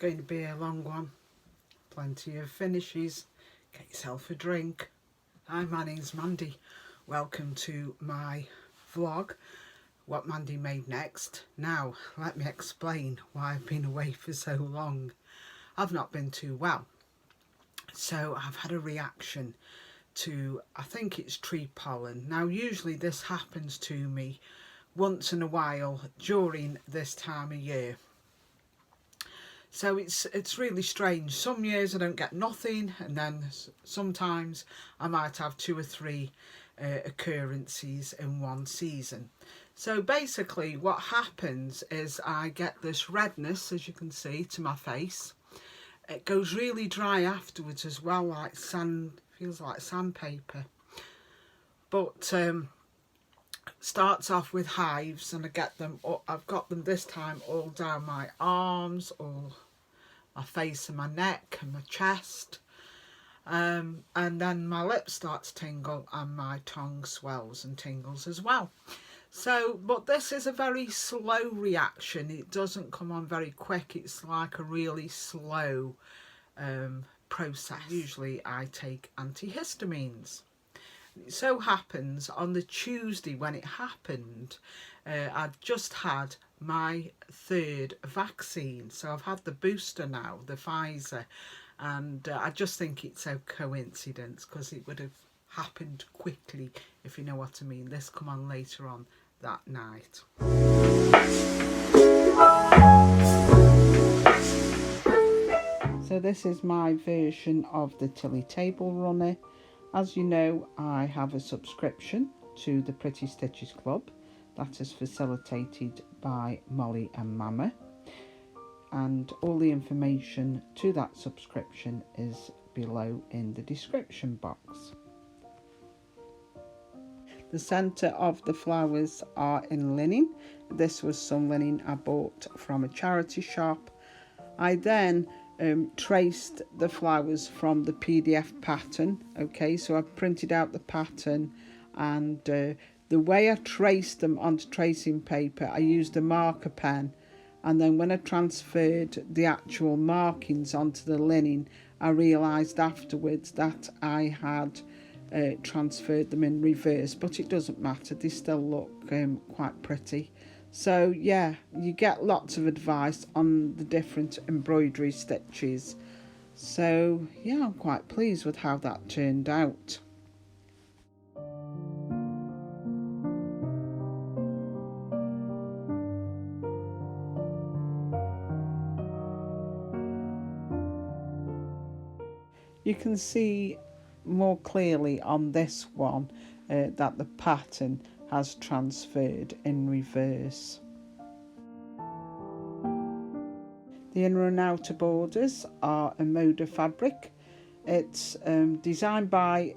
Going to be a long one. Plenty of finishes. Get yourself a drink. Hi, my name's Mandy. Welcome to my vlog, what Mandy made next. Now, let me explain why I've been away for so long. I've not been too well. So I've had a reaction to, I think it's tree pollen. Now, usually this happens to me once in a while during this time of year. So it's really strange. Some years I don't get nothing, and then sometimes I might have 2 or 3 occurrences in one season. So basically what happens is I get this redness, as you can see, to my face. It goes really dry afterwards as well, like sand, feels like sandpaper. But starts off with hives, and I get them, I've got them this time all down my arms, all my face and my neck and my chest, and then my lips start to tingle and my tongue swells and tingles as well. So, but this is a very slow reaction. It doesn't come on very quick. It's like a really slow process. Usually I take antihistamines. It so happens on the Tuesday when it happened, I'd just had my 3rd vaccine. So I've had the booster now, the Pfizer, and I just think it's a coincidence because it would have happened quickly, if you know what I mean. This come on later on that night. So this is my version of the Tilly Table Runner. As you know, I have a subscription to the Pretty Stitches Club that is facilitated by Molly and Mama, and all the information to that subscription is below in the description box. The centre of the flowers are in linen. This was some linen I bought from a charity shop. I then traced the flowers from the PDF pattern. Okay, so I've printed out the pattern, and the way I traced them onto tracing paper, I used a marker pen, and then when I transferred the actual markings onto the linen, I realised afterwards that I had transferred them in reverse, but it doesn't matter, they still look quite pretty. So yeah, you get lots of advice on the different embroidery stitches. So yeah, I'm quite pleased with how that turned out. You can see more clearly on this one that the pattern has transferred in reverse. The inner and outer borders are a Moda fabric. It's designed by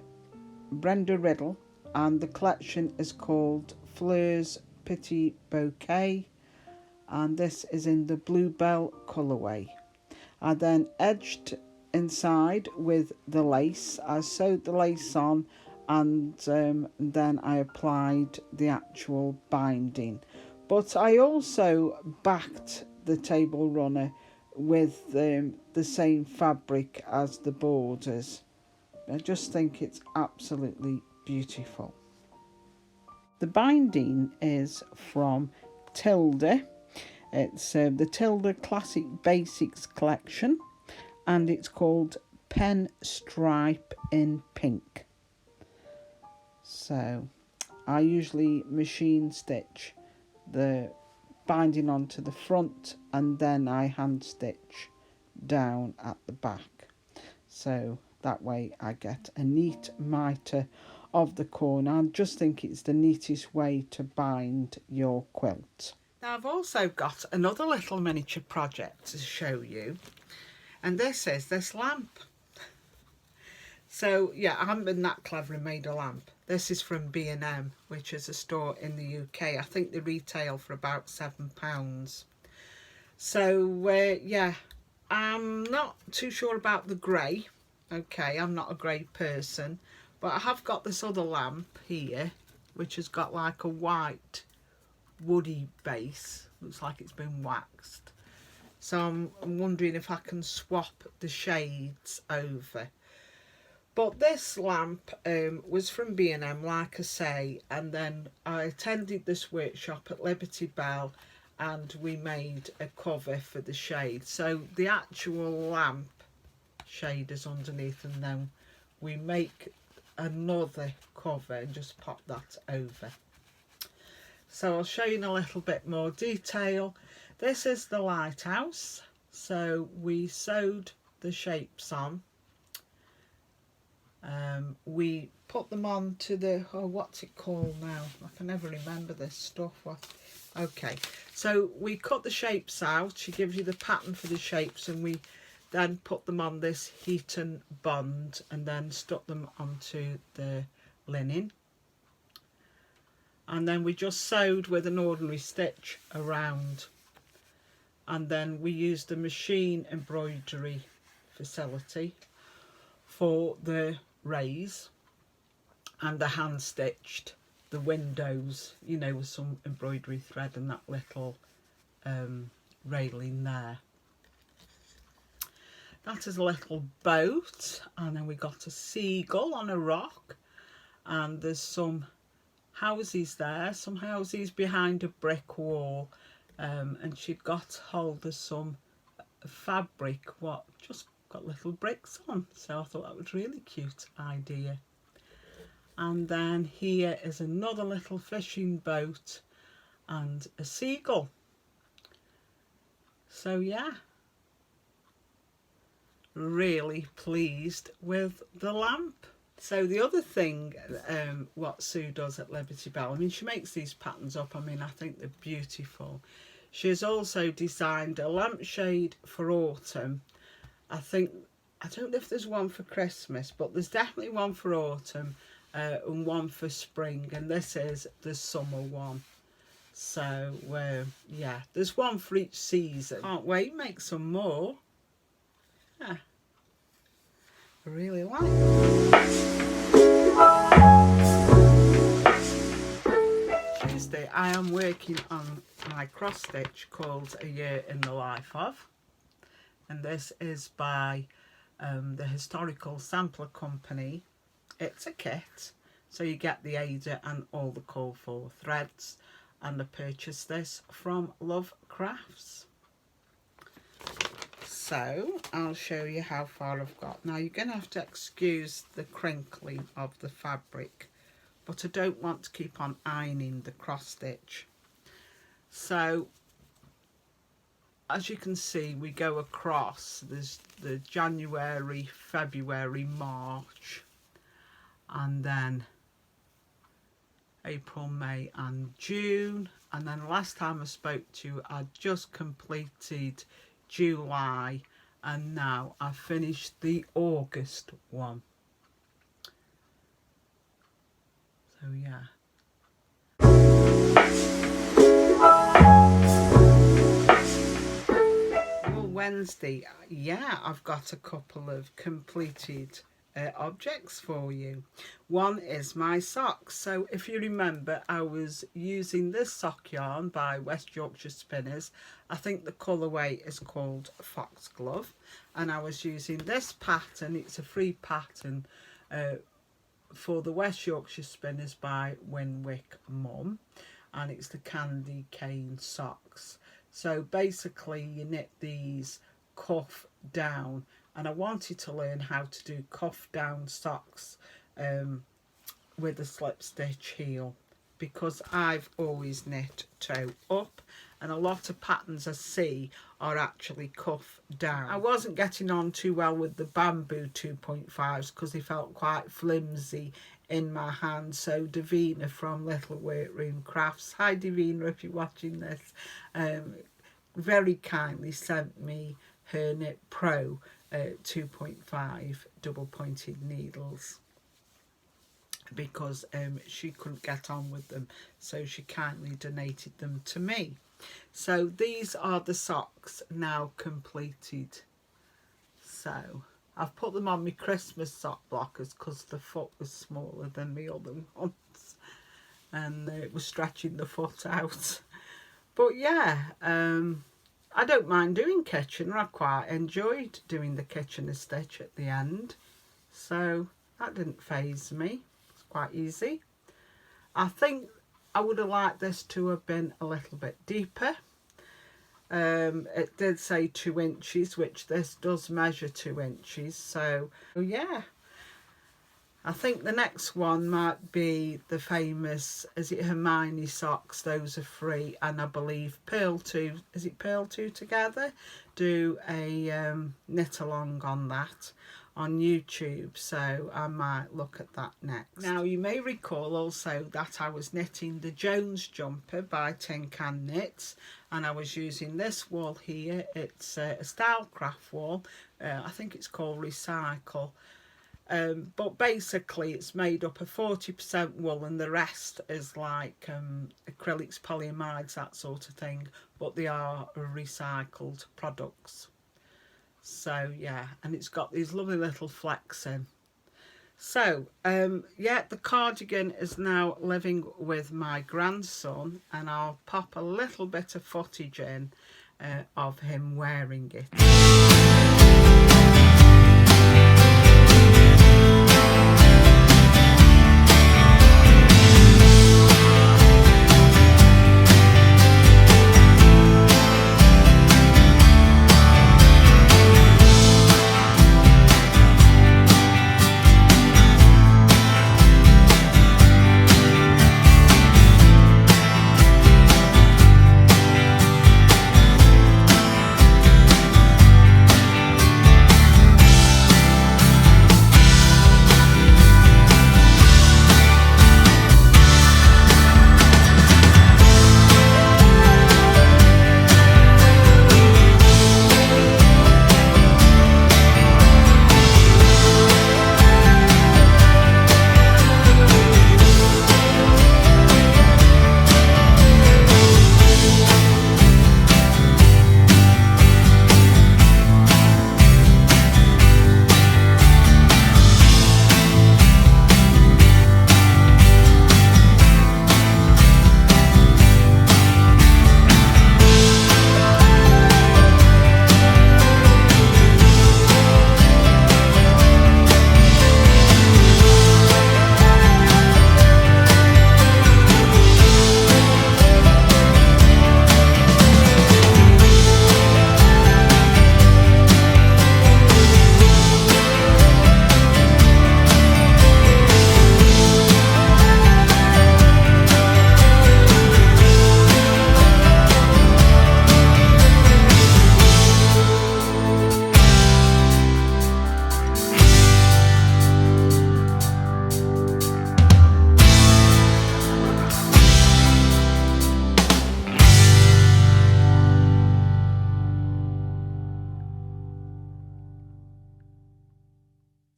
Brenda Riddle, and the collection is called Fleur's Petit Bouquet, and this is in the Bluebell colourway. I then edged inside with the lace. I sewed the lace on, and then I applied the actual binding. But I also backed the table runner with the same fabric as the borders. I just think it's absolutely beautiful. The binding is from Tilda. It's the Tilda Classic Basics collection, and it's called Pen Stripe in Pink. So I usually machine stitch the binding onto the front, and then I hand stitch down at the back. So that way I get a neat mitre of the corner. I just think it's the neatest way to bind your quilt. Now I've also got another little miniature project to show you, and this is this lamp. So yeah, I haven't been that clever and made a lamp. This is from B&M, which is a store in the UK. I think they retail for about £7. So yeah, I'm not too sure about the grey. Okay, I'm not a grey person, but I have got this other lamp here, which has got like a white woody base. Looks like it's been waxed. so I'm wondering if I can swap the shades over. But this lamp was from B&M, like I say, and then I attended this workshop at Liberty Bell and we made a cover for the shade. So the actual lamp shade is underneath, and then we make another cover and just pop that over. So I'll show you in a little bit more detail. This is the lighthouse. So we sewed the shapes on. We put them on to the, oh, what's it called now? I can never remember this stuff. Okay, so we cut the shapes out. She gives you the pattern for the shapes, and we then put them on this heat and bond and then stuck them onto the linen. And then we just sewed with an ordinary stitch around, and then we used the machine embroidery facility for the rays, and the hand stitched the windows, you know, with some embroidery thread and that little railing there. That is a little boat, and then we got a seagull on a rock, and there's some houses there, some houses behind a brick wall, and she'd got hold of some fabric, what just got little bricks on, so I thought that was a really cute idea. And then here is another little fishing boat and a seagull. So yeah, really pleased with the lamp. So the other thing what Sue does at Liberty Bell, I mean, she makes these patterns up, I mean, I think they're beautiful. She has also designed a lampshade for autumn. I don't know if there's one for Christmas, but there's definitely one for autumn and one for spring, and this is the summer one. So yeah, there's one for each season. Can't wait, make some more. Yeah, I really like it. Tuesday I am working on my cross stitch called A Year in the Life Of, and this is by the Historical Sampler Company. It's a kit, so you get the aider and all the call for threads, and I purchased this from Love Crafts. So I'll show you how far I've got. Now you're going to have to excuse the crinkling of the fabric, but I don't want to keep on ironing the cross stitch. So as you can see, we go across. There's the January, February, March, and then April, May and June. And then last time I spoke to you, I just completed July, and now I've finished the August one. So yeah. Wednesday, yeah, I've got a couple of completed objects for you. One is my socks. So if you remember, I was using this sock yarn by West Yorkshire Spinners. I think the colourway is called Foxglove, and I was using this pattern. It's a free pattern for the West Yorkshire Spinners by Winwick Mum, and it's the candy cane socks. So basically you knit these cuff down, and I wanted to learn how to do cuff down socks with a slip stitch heel, because I've always knit toe up, and a lot of patterns I see are actually cuff down. I wasn't getting on too well with the bamboo 2.5s because they felt quite flimsy in my hand. So Davina from Little Workroom Crafts, hi Davina if you're watching this, very kindly sent me her Knit Pro 2.5 double pointed needles, because she couldn't get on with them, so she kindly donated them to me. So these are the socks now completed. So I've put them on my Christmas sock blockers because the foot was smaller than the other ones, and it was stretching the foot out. But yeah, I don't mind doing Kitchener. I quite enjoyed doing the Kitchener stitch at the end, so that didn't faze me. It's quite easy. I think I would have liked this to have been a little bit deeper. It did say 2 inches, which this does measure 2 inches, so yeah. I think the next one might be the famous, is it Hermione socks? Those are free, and I believe Pearl 2, is it Pearl 2 together? Do a knit along on that on YouTube, so I might look at that next. Now you may recall also that I was knitting the Jones jumper by Tin Can Knits, and I was using this wool here. It's a Stylecraft wool, I think it's called Recycle. But basically it's made up of 40% wool and the rest is like acrylics, polyamides, that sort of thing, but they are recycled products. So yeah, and it's got these lovely little flecks in. So yeah, the cardigan is now living with my grandson, and I'll pop a little bit of footage in of him wearing it.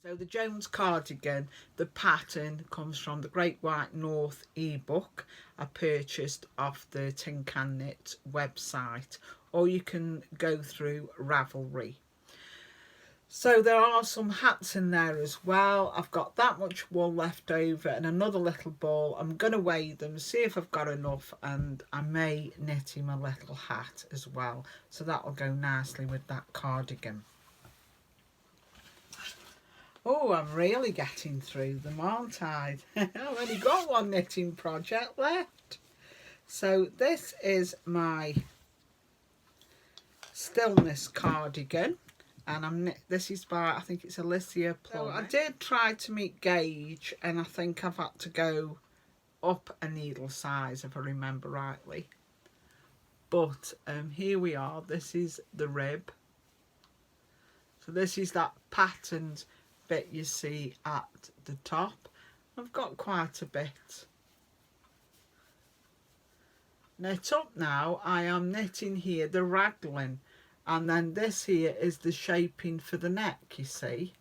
So the Jones cardigan, the pattern comes from the Great White North ebook I purchased off the Tin Can Knit website, or you can go through Ravelry. So there are some hats in there as well. I've got that much wool left over and another little ball. I'm going to weigh them, see if I've got enough, and I may knit him a little hat as well. So that'll go nicely with that cardigan. Oh, I'm really getting through them, aren't I? I've only got one knitting project left. So this is my Stillness cardigan, and this is by, I think it's Alicia Plummer. So I did try to meet gauge, and I think I've had to go up a needle size if I remember rightly. But here we are. This is the rib. So this is that patterned bit you see at the top. I've got quite a bit knit up now. I am knitting here the raglan, and then this here is the shaping for the neck, you see.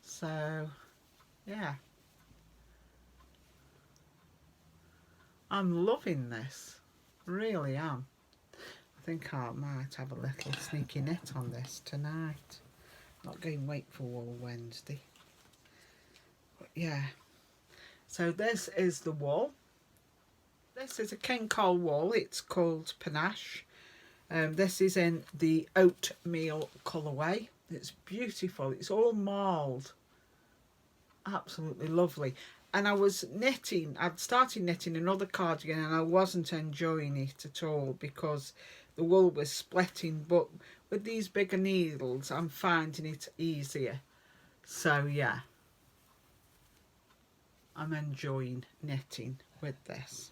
So yeah, I'm loving this, really am. I think I might have a little sneaky knit on this tonight. Not going wakeful all Wednesday. But yeah. So this is the wool. This is a King Cole wool. It's called Panache. This is in the oatmeal colourway. It's beautiful. It's all mauled. Absolutely lovely. And I was knitting, I'd started knitting another cardigan and I wasn't enjoying it at all because the wool was splitting, but with these bigger needles I'm finding it easier. So yeah, I'm enjoying knitting with this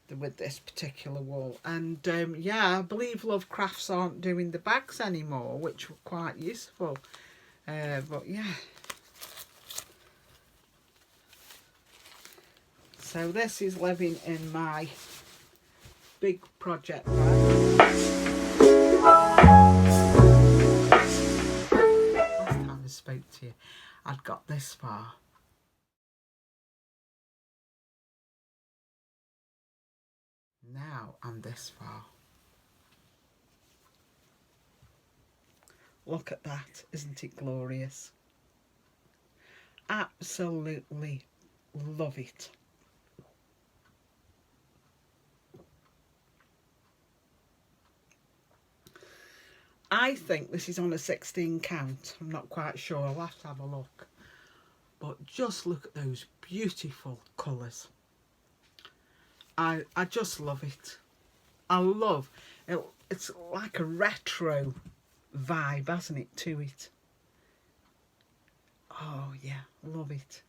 particular wool. And yeah, I believe Love Crafts aren't doing the bags anymore, which were quite useful. But yeah. So this is living in my big project bag. Last time I spoke to you, I'd got this far. Now I'm this far. Look at that, isn't it glorious? Absolutely love it. I think this is on a 16 count. I'm not quite sure. I'll have to have a look. But just look at those beautiful colours. I just love it. I love it. It's like a retro vibe, hasn't it, to it? Oh yeah, love it.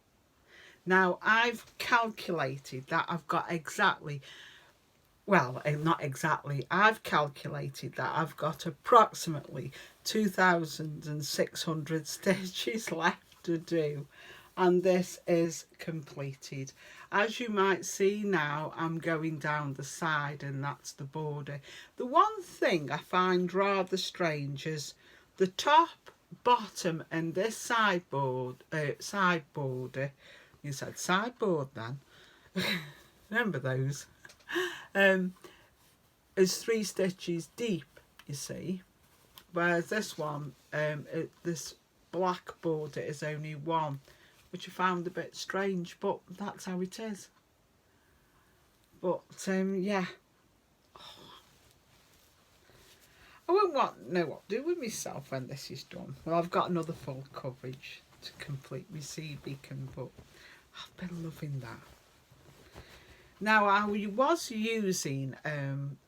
Now I've calculated that I've got exactly, well, not exactly, I've calculated that I've got approximately 2,600 stitches left to do, and this is completed. As you might see now, I'm going down the side and that's the border. The one thing I find rather strange is the top, bottom and this side border, you said sideboard then, remember those, is 3 stitches deep, you see, whereas this one, this black border is only 1, which I found a bit strange, but that's how it is. But yeah, I won't know what to do with myself when this is done. Well, I've got another full coverage to complete my sea beacon, but I've been loving that. Now I was using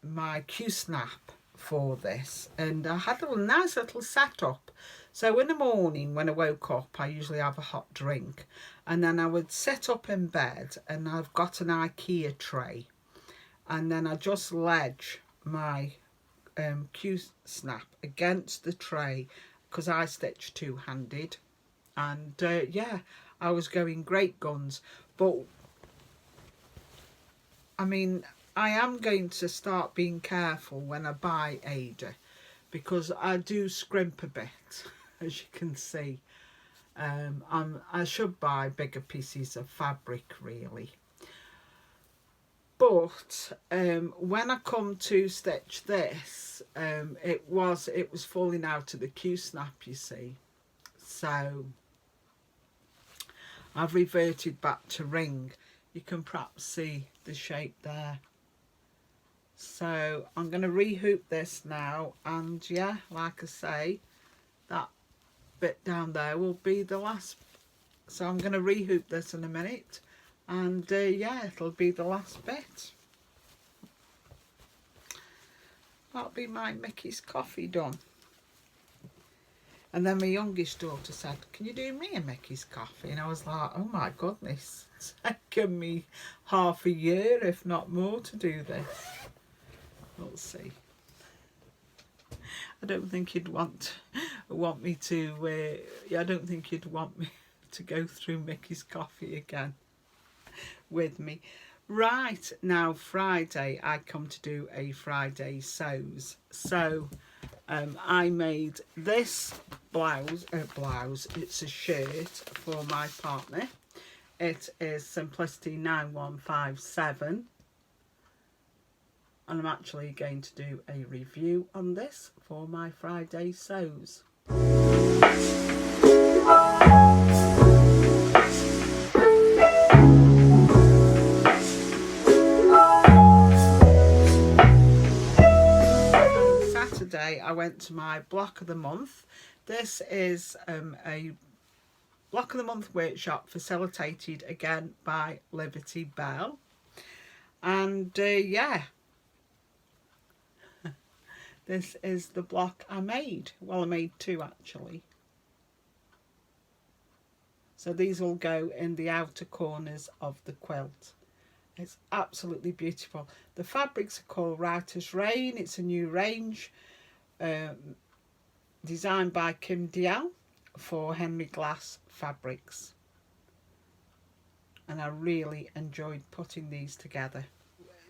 my Q-snap for this, and I had a nice little setup. So in the morning when I woke up, I usually have a hot drink, and then I would sit up in bed, and I've got an IKEA tray, and then I just ledge my Q-snap against the tray because I stitch two-handed, and yeah, I was going great guns. But I mean, I am going to start being careful when I buy Ada, because I do scrimp a bit, as you can see. I should buy bigger pieces of fabric really. But when I come to stitch this, it was falling out of the Q-snap, you see. So I've reverted back to ring. You can perhaps see the shape there. So I'm going to rehoop this now, and yeah, like I say, that bit down there will be the last. So I'm going to rehoop this in a minute, and yeah, it'll be the last bit. That'll be my Mickey's coffee done. And then my youngest daughter said, "Can you do me a Mickey's coffee?" And I was like, oh my goodness, it's taken me half a year, if not more, to do this. We'll see. I don't think you'd want me to, I don't think you'd want me to go through Mickey's coffee again with me. Right, now Friday, I come to do a Friday sews. So I made this blouse, it's a shirt for my partner. It is Simplicity 9157. And I'm actually going to do a review on this for my Friday sews. I went to my block of the month. This is a block of the month workshop facilitated again by Liberty Bell. And yeah, this is the block I made. Well, I made two actually. So these will go in the outer corners of the quilt. It's absolutely beautiful. The fabrics are called Router's Rain. It's a new range designed by Kim Diehl for Henry Glass Fabrics. And I really enjoyed putting these together.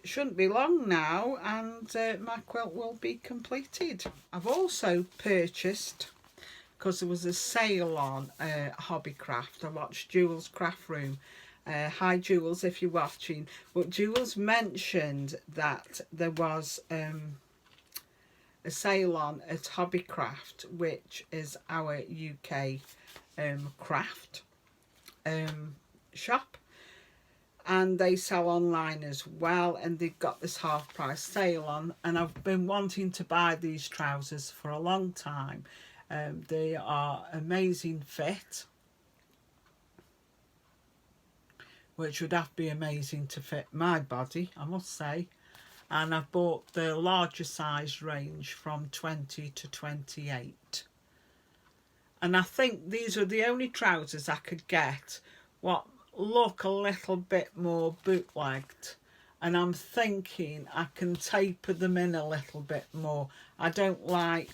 It shouldn't be long now and my quilt will be completed. I've also purchased, because there was a sale on Hobbycraft. I watched Jules Craft Room. Hi Jules, if you're watching. But Jules mentioned that there was a sale on at Hobbycraft, which is our UK craft shop. And they sell online as well, and they've got this half price sale on, and I've been wanting to buy these trousers for a long time. They are amazing fit, which would have to be amazing to fit my body, I must say. And I've bought the larger size range from 20 to 28. And I think these are the only trousers I could get what look a little bit more bootlegged. And I'm thinking I can taper them in a little bit more. I don't like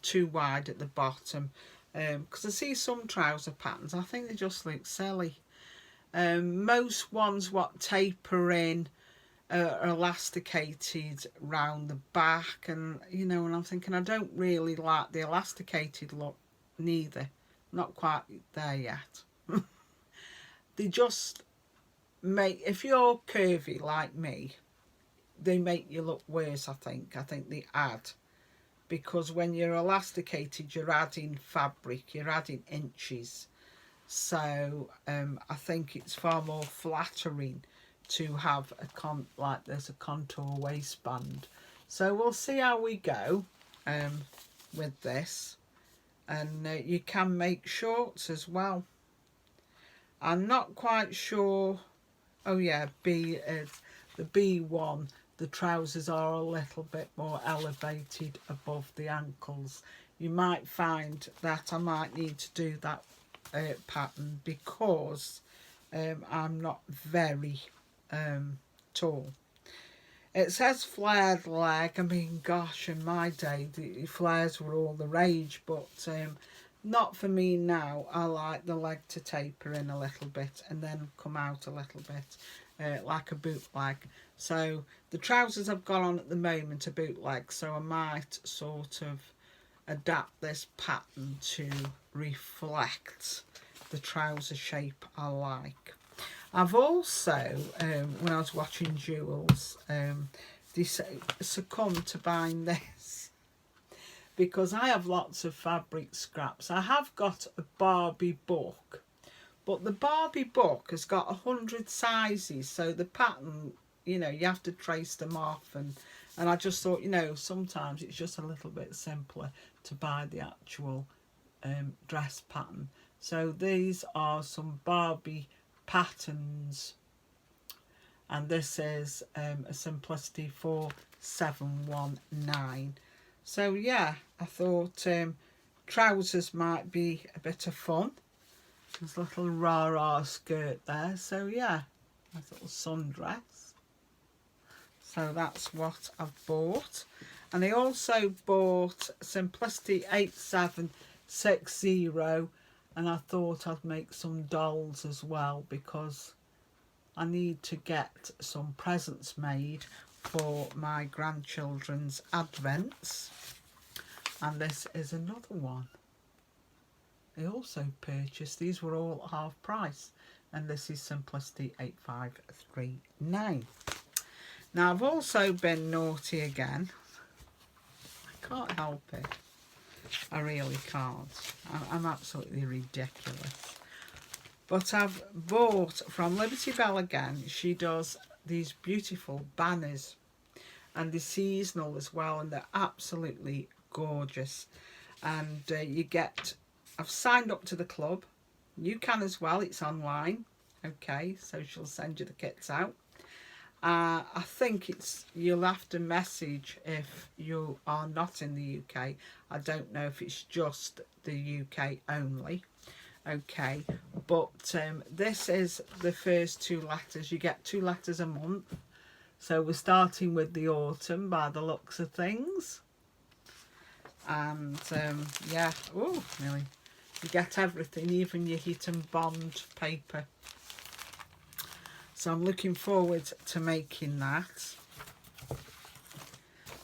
too wide at the bottom, because I see some trouser patterns, I think they just look silly. Most ones what taper in are elasticated round the back, and you know, and I'm thinking I don't really like the elasticated look neither. Not quite there yet. They just make, if you're curvy like me, they make you look worse. I think they add, because when you're elasticated you're adding fabric, you're adding inches. So I think it's far more flattering to have like there's a contour waistband. So we'll see how we go with this. And you can make shorts as well. I'm not quite sure. Oh yeah, the B1, the trousers are a little bit more elevated above the ankles. You might find that I might need to do that pattern, because I'm not very tall. It says flared leg. I mean, gosh, in my day the flares were all the rage, but not for me now. I like the leg to taper in a little bit and then come out a little bit like a bootleg. So the trousers I've got on at the moment are bootleg, so I might sort of adapt this pattern to reflect the trouser shape I like. I've also, when I was watching Jules, succumbed to buying this, because I have lots of fabric scraps. I have got a Barbie book, but the Barbie book has got 100 sizes, so the pattern, you know, you have to trace them off, and I just thought, you know, sometimes it's just a little bit simpler to buy the actual dress pattern. So these are some Barbie patterns, and this is a Simplicity 4719. So yeah, I thought trousers might be a bit of fun. There's a little rah-rah skirt there, so yeah, a little sundress. So that's what I've bought. And I also bought Simplicity 8760, and I thought I'd make some dolls as well, because I need to get some presents made for my grandchildren's advents. And this is another one. I also purchased, these were all half price, and this is Simplicity 8539. Now I've also been naughty again. I can't help it. I really can't. I'm absolutely ridiculous. But I've bought from Liberty Bell again. She does these beautiful banners, and they're seasonal as well, and they're absolutely gorgeous. And you get, I've signed up to the club. You can as well, it's online. Okay, so she'll send you the kits out. I think you'll have to message if you are not in the UK. I don't know if it's just the UK only. Okay, but this is the first 2 letters. You get 2 letters a month. So we're starting with the autumn by the looks of things. And yeah, oh, really, you get everything, even your heat and bond paper. So I'm looking forward to making that.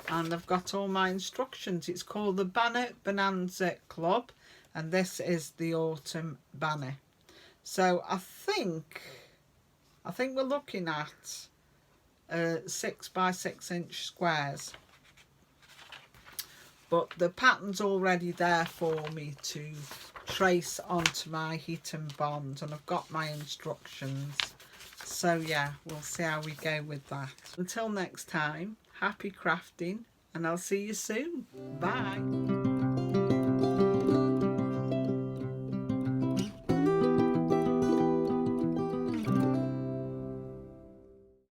And I've got all my instructions. It's called the Banner Bonanza Club, and this is the autumn banner. So I think we're looking at 6 by 6 inch squares. But the pattern's already there for me to trace onto my heat and bond, and I've got my instructions. So yeah, we'll see how we go with that. Until next time, happy crafting, and I'll see you soon. Bye.